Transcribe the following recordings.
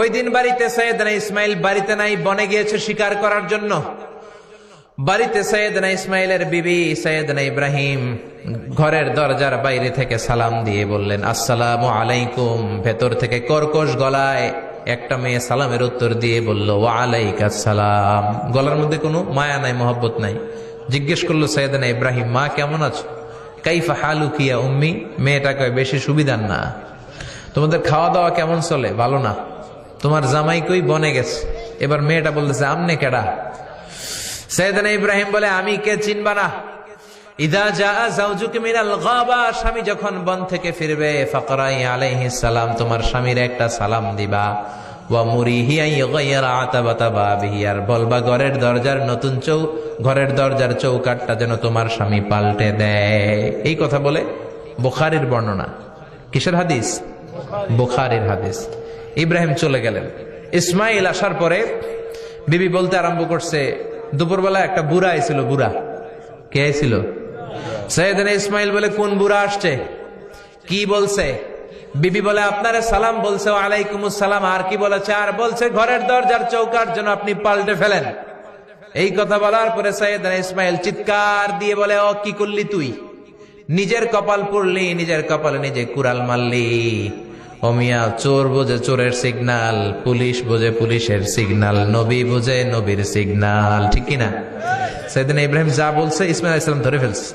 ওই দিন বাড়িতে সৈয়দনা ইসমাইল বাড়িতে নাই, বনে গিয়েছে শিকার করার জন্য। বাড়িতে সৈয়দনা ইসমাইলের বিবি সৈয়দনা ইব্রাহিম ঘরের দরজার বাইরে থেকে সালাম দিয়ে বললেন, আসসালামু আলাইকুম। ভেতর থেকে কর্কশ গলায় একটা মেয়ে সালামের উত্তর দিয়ে বলল, ওয়া আলাইকাস সালাম। গলার মধ্যে কোনো মায়া নাই, মহব্বত নাই। জিজ্ঞেস করলো সৈয়দনা ইব্রাহিম, মা কেমন আছো? কাইফা হালুকি ইয়া উম্মি। মেয়েটা কয়, বেশি সুবিধার না। তোমাদের খাওয়া দাওয়া কেমন চলে? ভালো না। তোমার জামাই কই? বনে গেছে। এবার মেয়েটা বলতেছে, আমনে কেডা? সৈয়দনা ইব্রাহিম বলে, আমি কে চিনবা না? ইদা জাআ যাওজুকা মিনাল গাবা, স্বামী যখন বন থেকে ফিরবে, ফাকরাই আলাইহিস সালাম, তোমার স্বামীর একটা সালাম দিবা। ওয়া মুরিহি আইগাইরা আতাবাতা বাবিহি, আর বলবা ঘরের দরজার চৌকাটটা যেন তোমার স্বামী পাল্টে দেয়। এই কথা বলে বুখারীর বর্ণনা। কিসের হাদিস? বুখারীর হাদিস। ইব্রাহিম চলে গেলেন। ইসমাইল আসার পরে বিবি বলতে আরম্ভ করছে, দুপুরবেলা একটা বুড়া আইছিল। বুড়া কে আইছিল? সৈয়দনা ইসমাইল বলে, কোন বুড়া আসছে? কি বলছে? বিবি বলে, আপনারে সালাম বলছে। ওয়ালাইকুমুস সালাম। আর কি বলেছে? আর বলছে ঘরের দরজার চৌকাট যেন আপনি পাল্টে ফেলেন। এই কথা বলার পরে সৈয়দনা ইসমাইল চিৎকার দিয়ে বলে, ও কি করলি তুই? নিজের কপাল পুড়লি, নিজের কপালে নিজে কুড়াল মারলি। অমিয়া, চোর বোঝে চোরের সিগনাল, পুলিশ বোঝে পুলিশের সিগনাল, নবী বোঝে নবীর সিগনাল। ঠিক কিনা? সৈয়দনা ইব্রাহিম যা বলছে ইসমাইল আলাইহিস সালাম ধরে ফেলছে।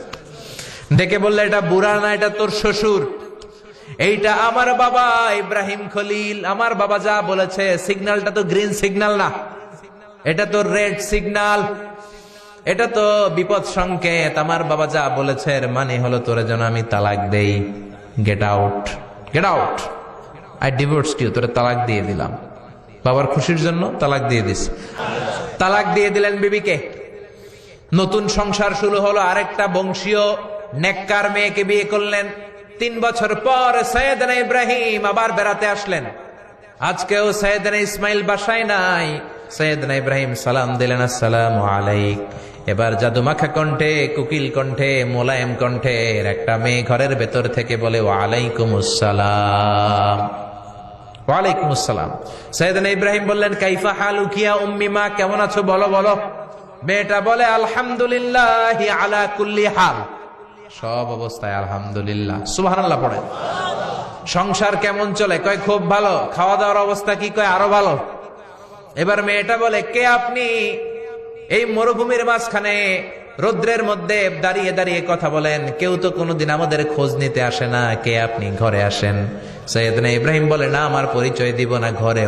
ডেকে বললে, এটা বুড়া না, এটা তোর শ্বশুর। এইটা আমার বাবা ইব্রাহিম খলিল। আমার বাবা যা বলেছে, সিগন্যালটা তো গ্রিন সিগন্যাল না, এটা তো রেড সিগন্যাল। এটা তো বিপদ সংকেত। আমার বাবা যা বলেছে এর মানে হলো তোরে যেন আমি তালাক দেই। Get out, get out, I divorced you. তোরে তালাক দিয়ে দিলাম। বাবার খুশির জন্য তালাক দিয়ে দিস। তালাক দিয়ে দিলেন বিবিকে। নতুন সংসার শুরু হলো। আরেকটা বংশীয় নেককার মেয়েকে বিয়ে করলেন। 3 বছর পর সৈয়দনা ইব্রাহিম আবার বেড়াতে আসলেন। আজকেও সৈয়দনা ইসমাইল বাসায় নাই। সৈয়দনা ইব্রাহিম সালাম দিলেন, আসসালামু আলাইক। এবার জাদুমাখা কণ্ঠে, কুকিল কণ্ঠে, মোলায়েম কণ্ঠে একটা মেয়ে ঘরের ভেতর থেকে বলে, ওয়ালাইকুমুস সালাম। ওয়ালাইকুমুস সালাম। সৈয়দনা ইব্রাহিম বললেন, কাইফা হালুকি ইয়া উম্মি, মা কেমন আছো? বলো বলো। মেয়েটা বলে, আলহামদুলিল্লাহি আলা কুল্লি হাল, সব অবস্থায় আলহামদুলিল্লাহ। সুবহানাল্লাহ পড়ে। সংসার কেমন চলে? কয় খুব ভালো। খাওয়া দাওয়ার অবস্থা কি? কয় আরো ভালো। এবার মেয়েটা বলে, কে আপনি? এই মরুভূমির মাঝখানে রৌদ্রের মধ্যে দাঁড়িয়ে দাঁড়িয়ে কথা বলেন, কেউ তো কোনোদিন আমাদের খোঁজ নিতে আসে না। কে আপনি? ঘরে আসেন। সৈয়দনা ইব্রাহিম বলে, না, আমার পরিচয় দিব না, ঘরে